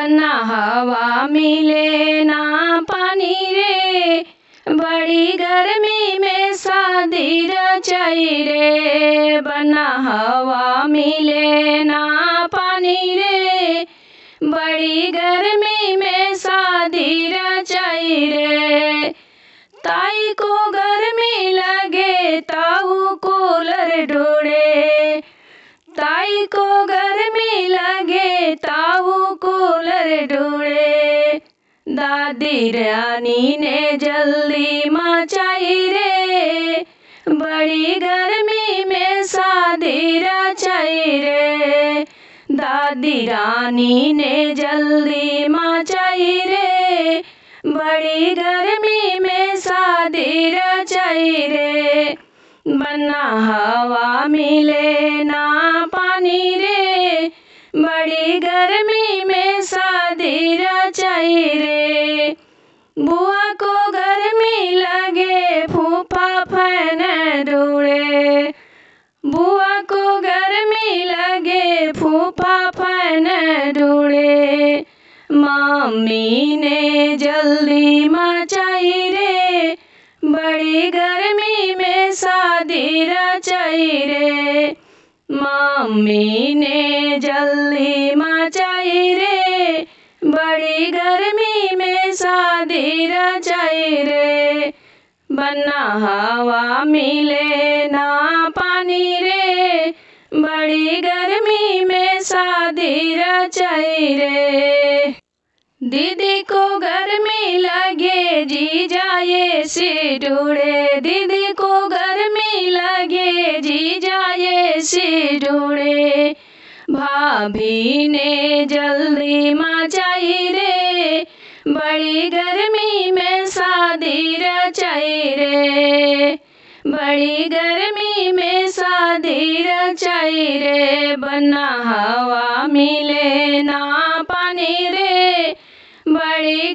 ना हवा मिले ना पानी रे, बड़ी गर्मी में शादी रचाई रे। बना हवा मिले ना पानी रे, बड़ी गर्मी में शादी रचाई रे। ताई को गर्मी लगे ताऊ कूलर ढूंढे, ताई को गर्मी लगे ताऊ कूलर ढूंढे। दादी रानी ने जल्दी मचाई रे, बड़ी गर्मी में शादी रचाई रे। दादी रानी ने जल्दी मचाई रे, बड़ी गर्मी में शादी रचाई रे। बना हवा मिले ना पानी रे, बड़ी गर्मी में शादी रचाई रे। बुआ को गर्मी लगे फूफा फैन ढूंढे, बुआ को गर्मी लगे फूफा फैन ढूंढे। मम्मी ने जल्दी मचाई रे, बड़ी गर्मी में शादी रचाई रे। मम्मी ने जल्दी मचाई रे, बड़ी गर्मी में शादी रचाई रे। बना हवा मिले ना पानी रे, बड़ी गर्मी में शादी रचाई रे। दीदी को गर्मी लगे जीजा ये सी ढूंढे, दीदी को गर्मी लगे जीजा ये सी ढूंढे। भाभी ने जल्दी मचाई रे, बड़ी गर्मी में शादी रचाई रे, बड़ी गर्मी में शादी रचाई रे। बना हवा मिले ना पानी रे, बड़ी